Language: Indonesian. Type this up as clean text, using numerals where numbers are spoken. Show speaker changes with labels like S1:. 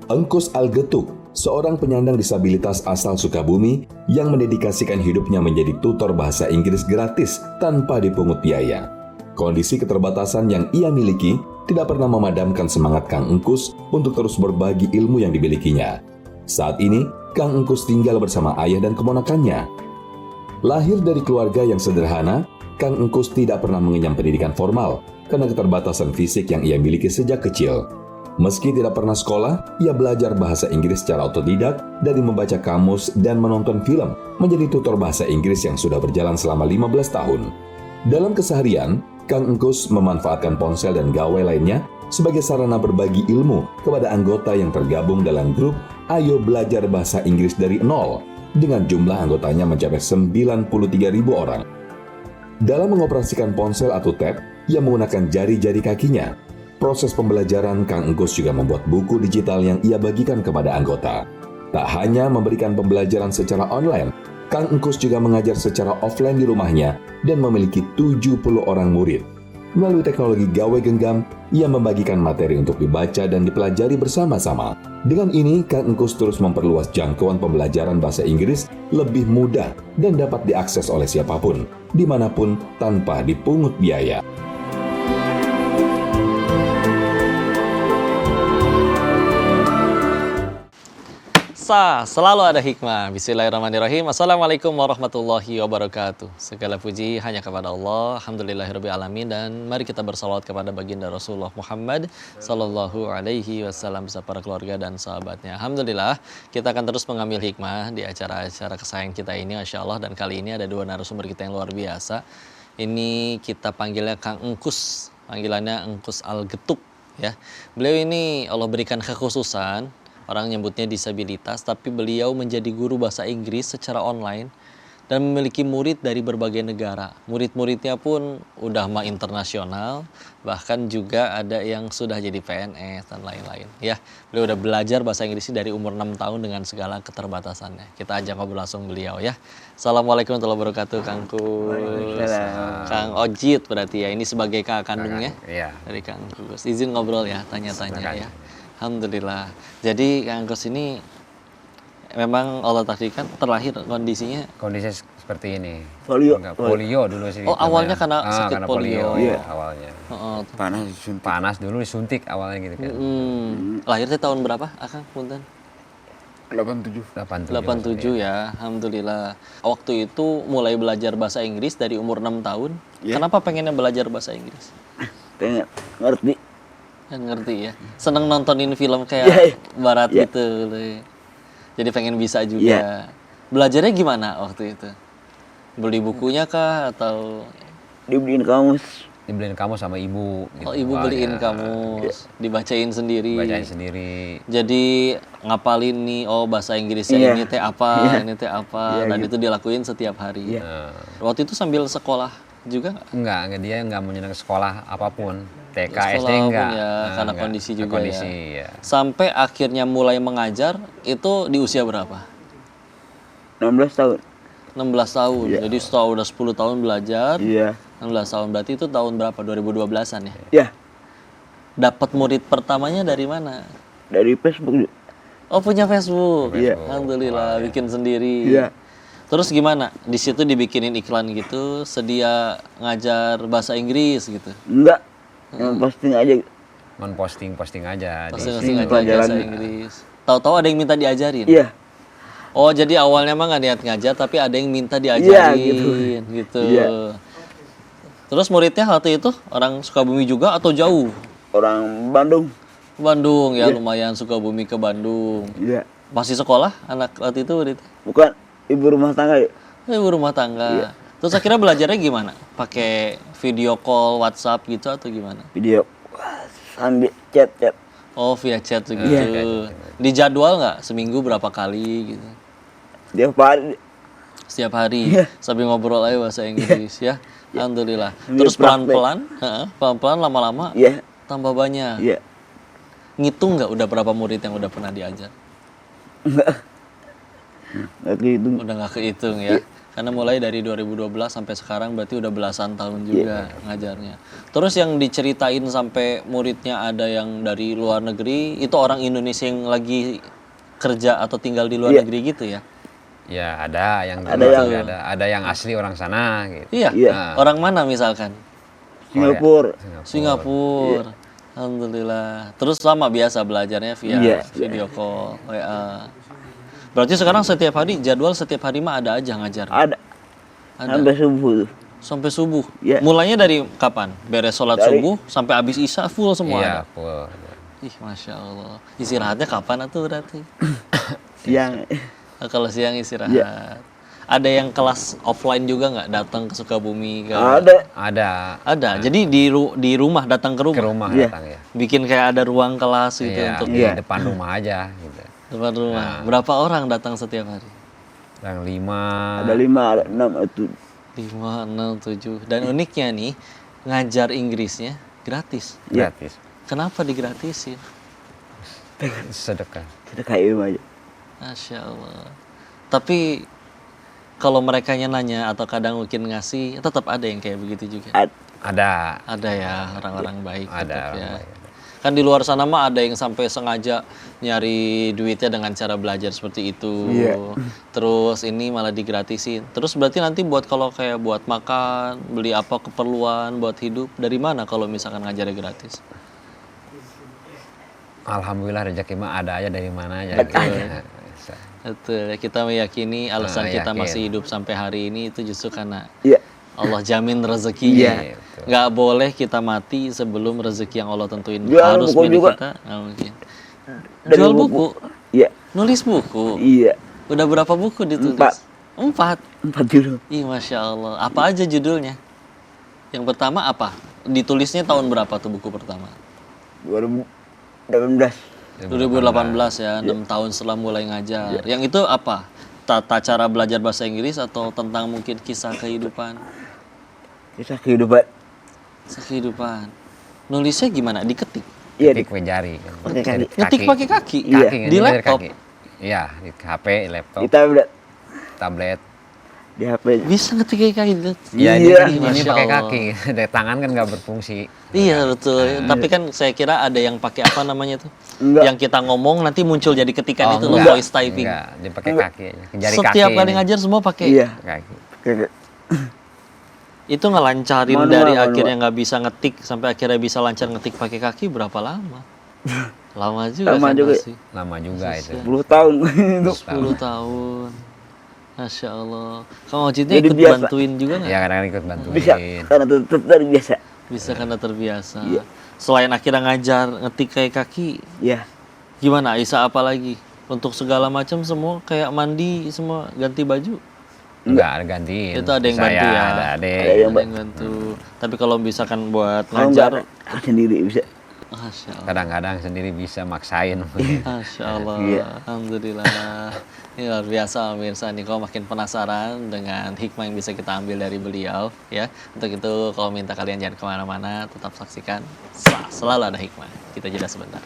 S1: Engkus Algetuk, seorang penyandang disabilitas asal Sukabumi yang mendedikasikan hidupnya menjadi tutor bahasa Inggris gratis tanpa dipungut biaya. Kondisi keterbatasan yang ia miliki tidak pernah memadamkan semangat Kang Engkus untuk terus berbagi ilmu yang dimilikinya. Saat ini, Kang Engkus tinggal bersama ayah dan keponakannya. Lahir dari keluarga yang sederhana, Kang Engkus tidak pernah mengenyam pendidikan formal karena keterbatasan fisik yang ia miliki sejak kecil. Meski tidak pernah sekolah, ia belajar bahasa Inggris secara otodidak dari membaca kamus dan menonton film, menjadi tutor bahasa Inggris yang sudah berjalan selama 15 tahun. Dalam keseharian, Kang Engkus memanfaatkan ponsel dan gawai lainnya sebagai sarana berbagi ilmu kepada anggota yang tergabung dalam grup Ayo Belajar Bahasa Inggris dari Nol dengan jumlah anggotanya mencapai 93.000 orang. Dalam mengoperasikan ponsel atau tab, ia menggunakan jari-jari kakinya. Proses pembelajaran, Kang Engkus juga membuat buku digital yang ia bagikan kepada anggota. Tak hanya memberikan pembelajaran secara online, Kang Engkus juga mengajar secara offline di rumahnya dan memiliki 70 orang murid. Melalui teknologi gawai genggam, ia membagikan materi untuk dibaca dan dipelajari bersama-sama. Dengan ini, Kang Engkus terus memperluas jangkauan pembelajaran bahasa Inggris lebih mudah dan dapat diakses oleh siapapun, dimanapun tanpa dipungut biaya.
S2: Selalu ada hikmah. Bismillahirrahmanirrahim. Assalamualaikum warahmatullahi wabarakatuh. Segala puji hanya kepada Allah. Alhamdulillahirabbil alamin, dan mari kita bersalawat kepada baginda Rasulullah Muhammad sallallahu alaihi wasallam beserta para keluarga dan sahabatnya. Alhamdulillah, kita akan terus mengambil hikmah di acara-acara kesayangan kita ini, masyaallah. Dan kali ini ada dua narasumber kita yang luar biasa. Ini kita panggilnya Kang Engkus, panggilannya Engkus Algetuk ya. Beliau ini Allah berikan kekhususan. Orang nyebutnya disabilitas, tapi beliau menjadi guru bahasa Inggris secara online dan memiliki murid dari berbagai negara. Murid-muridnya pun udah mah internasional, bahkan juga ada yang sudah jadi PNS dan lain-lain. Ya, beliau udah belajar bahasa Inggris dari umur 6 tahun dengan segala keterbatasannya. Kita ajak ngobrol langsung beliau ya. Assalamualaikum warahmatullahi wabarakatuh, Kang Kus. Kang Ojit berarti ya, ini sebagai kakak kandungnya dari Kang Kus. Izin ngobrol ya, tanya-tanya ya. Alhamdulillah. Jadi Kang Engkus ini memang Allah takdirkan terlahir kondisi
S3: seperti ini.
S4: Polio
S3: Dulu sih.
S2: Oh, awalnya karena sakit polio.
S3: Iya, awalnya.
S4: panas
S3: Dulu disuntik awalnya gitu kan.
S2: Lahirnya tahun berapa, Akang? Punten.
S4: 87
S2: ya. Alhamdulillah. Waktu itu mulai belajar bahasa Inggris dari umur 6 tahun.
S4: Iya.
S2: Kenapa pengennya belajar bahasa Inggris?
S4: pengen ngerti.
S2: Kan ngerti ya. Seneng nontonin film kayak barat
S4: Yeah.
S2: gitu. Jadi pengen bisa juga. Belajarnya gimana waktu itu? Beli bukunya kah atau
S4: Dibeliin kamus.
S3: Dibeliin kamus sama ibu.
S2: oh ibu beliin kamus, dibacain sendiri.
S3: Bacain sendiri.
S2: Jadi ngapalin nih, oh bahasa Inggrisnya ini teh apa, ini teh apa, dan itu dilakuin setiap hari. Waktu itu sambil sekolah juga nggak?
S3: Enggak, dia enggak menyenangkan sekolah apapun. TK,
S2: Sekolah
S3: SD enggak.
S2: pun ya, karena kondisi juga
S3: ya.
S2: Sampai akhirnya mulai mengajar itu di usia berapa?
S4: 16 tahun.
S2: 16 tahun.
S4: Iya.
S2: Jadi setelah udah 10 tahun belajar.
S4: Iya.
S2: 16 tahun berarti itu tahun berapa? 2012-an ya?
S4: Iya.
S2: Dapat murid pertamanya dari mana?
S4: Dari Facebook.
S2: Oh, punya Facebook.
S4: Iya.
S2: Alhamdulillah, bikin sendiri.
S4: Iya.
S2: Terus gimana? Di situ dibikinin iklan gitu, sedia ngajar bahasa Inggris gitu.
S4: Enggak. Yang posting aja.
S3: Posting aja.
S2: Posting aja
S4: pelajaran.
S2: bahasa Inggris. Tahu-tahu ada yang minta diajarin.
S4: Iya.
S2: Oh, jadi awalnya mah nggak niat ngajar, tapi ada yang minta
S4: Iya,
S2: diajarin gitu.
S4: Iya.
S2: Terus muridnya waktu itu orang Sukabumi juga atau jauh?
S4: Orang Bandung.
S2: Bandung ya, lumayan Sukabumi ke Bandung.
S4: Iya.
S2: Masih sekolah anak waktu itu berarti?
S4: Bukan ibu rumah tangga ya?
S2: Ibu rumah tangga. Terus akhirnya belajarnya gimana? Pakai video call, WhatsApp gitu atau gimana?
S4: Video sambil chat.
S2: Oh, via chat gitu. Dijadwal nggak? Seminggu berapa kali gitu?
S4: Dia hari.
S2: Setiap hari sambil ngobrol aja bahasa Inggris ya. Alhamdulillah. Terus pelan-pelan lama-lama tambah banyak.
S4: Iya.
S2: Ngitung nggak udah berapa murid yang udah pernah diajar?
S4: Nggak gitu.
S2: Udah nggak kehitung ya. Karena mulai dari 2012 sampai sekarang berarti udah belasan tahun juga ngajarnya. Terus yang diceritain sampai muridnya ada yang dari luar negeri, itu orang Indonesia yang lagi kerja atau tinggal di luar negeri gitu ya?
S3: Ya ada yang
S4: Ada
S3: ada
S4: yang-
S3: ada yang asli orang sana gitu.
S2: Iya.
S4: Iya.
S2: Orang mana misalkan?
S4: Singapura.
S2: Singapura. Alhamdulillah. Terus sama biasa belajarnya via
S4: Iya.
S2: video call, WA. Berarti sekarang setiap hari jadwal setiap hari mah ada aja ngajar.
S4: Ada.
S2: Ada.
S4: Sampai subuh tuh.
S2: Sampai subuh.
S4: Iya.
S2: Mulainya dari kapan? Beres sholat
S4: Dari-
S2: subuh sampai habis isya full semua ada.
S3: Iya, full.
S2: Ih, masya Allah. Istirahatnya kapan tuh berarti?
S4: Siang.
S2: Kalau siang istirahat.
S4: Iya.
S2: Ada yang kelas offline juga nggak datang ke Sukabumi?
S4: Ada.
S3: Ada
S2: Ada. Jadi di rumah datang ke
S3: ke
S2: rumah.
S3: rumah
S4: Iya.
S3: datang ya.
S2: Bikin kayak ada ruang kelas gitu
S3: Iya,
S2: untuk
S3: di
S4: Iya.
S3: depan rumah aja gitu.
S2: depan rumah. Berapa orang datang setiap hari?
S3: Yang 5
S4: Ada 5, ada 6, ada 7.
S2: 5, 6, 7. Dan uniknya nih, ngajar Inggrisnya gratis.
S3: gratis.
S2: Kenapa digratisin?
S3: Sedekah.
S4: Kita kayak ilmu aja.
S2: Masya Allah. Tapi kalau mereka nanya atau kadang mungkin ngasih, tetap ada yang kayak begitu juga.
S3: Ada.
S2: Ada ya orang-orang baik.
S3: Ada
S2: tetap
S3: orang
S2: ya.
S3: baik.
S2: Kan di luar sana mah ada yang sampai sengaja nyari duitnya dengan cara belajar seperti itu.
S4: Iya.
S2: Terus ini malah digratisin. Terus berarti nanti buat kalau kayak buat makan, beli apa keperluan buat hidup, dari mana kalau misalkan ngajarnya gratis?
S3: Alhamdulillah rezeki mah ada aja dari mana aja. Gitu. Bisa.
S2: Betul, kita meyakini alasan kita
S3: yakin.
S2: masih hidup sampai hari ini itu justru karena
S4: Iya.
S2: Allah jamin rezekinya.
S3: Iya, betul.
S2: Nggak boleh kita mati sebelum rezeki yang Allah tentuin
S4: Jual
S2: harus
S4: buku
S2: milik
S4: juga.
S2: kita. Nggak mungkin.
S4: Dari
S2: Jual buku,
S4: Iya.
S2: nulis buku.
S4: Iya.
S2: Udah berapa buku ditulis?
S4: 4.
S2: 4.
S4: 4 dulu.
S2: Ih, masya Allah. Apa aja judulnya? Yang pertama apa? Ditulisnya tahun berapa tuh buku pertama?
S4: 2018.
S2: 2018 ya, 6 tahun setelah mulai ngajar. Yang itu apa? Tata cara belajar bahasa Inggris atau tentang mungkin kisah kehidupan?
S4: Kisah kehidupan.
S2: Kisah kehidupan. Nulisnya gimana? Diketik?
S4: Iya.
S3: Ketik pakai jari kan.
S4: Pakai kaki.
S2: Ngetik pakai kaki?
S4: Iya.
S3: Kaki,
S2: Di
S3: ngetik
S2: laptop?
S3: kaki. Iya, di HP, laptop,
S4: Kita udah
S3: tablet.
S4: di HP.
S2: Bisa ngetik pakai kaki?
S3: Ya
S4: Iya.
S3: ini
S2: Masya
S3: pakai
S2: Allah.
S3: kaki. Dari tangan kan nggak berfungsi.
S2: Iya betul. Tapi kan saya kira ada yang pakai apa namanya tuh?
S4: Enggak.
S2: Yang kita ngomong nanti muncul jadi ketikan itu loh,
S3: enggak.
S2: voice typing.
S3: Enggak, dia pakai kaki aja. Jari
S2: Setiap
S3: kaki
S2: kali
S3: ini.
S2: ngajar semua pakai.
S4: Iya.
S3: Kaki.
S4: Kayak-
S2: Itu ngelancarin
S4: Manual,
S2: dari
S4: manual.
S2: akhirnya nggak bisa ngetik sampai akhirnya bisa lancar ngetik pakai kaki berapa lama? Lama juga
S4: Lama
S2: kan
S4: juga.
S2: pasti.
S3: Lama juga itu.
S4: 10 tahun. Itu.
S2: 10 tahun. Masya Allah. Kang Ojidnya
S4: Jadi
S2: ikut
S4: biasa.
S2: bantuin juga nggak?
S3: Ya kadang-kadang ikut bantuin.
S4: Bisa. Karena tetap dari biasa.
S2: Bisa karena terbiasa.
S4: Iya.
S2: Selain akhirnya ngajar ngetik kayak kaki,
S4: Iya.
S2: gimana Aisyah apa lagi? Untuk segala macam semua kayak mandi semua ganti baju.
S3: Enggak, ada gantiin.
S2: Itu ada yang
S3: Saya,
S2: bantu ya?
S3: Ada adek.
S4: Ada yang
S2: Ada yang bantu. Tapi kalau misalkan buat
S4: Kalau enggak
S2: ngajar,
S4: sendiri bisa.
S2: Masya Allah.
S3: Kadang-kadang sendiri bisa maksain.
S2: Masya Allah,
S4: Iya.
S2: Alhamdulillah. Ini luar biasa pemirsa nih, kalau makin penasaran dengan hikmah yang bisa kita ambil dari beliau ya. Untuk itu kalau minta kalian jangan kemana-mana, tetap saksikan, selalu ada hikmah. Kita jeda sebentar.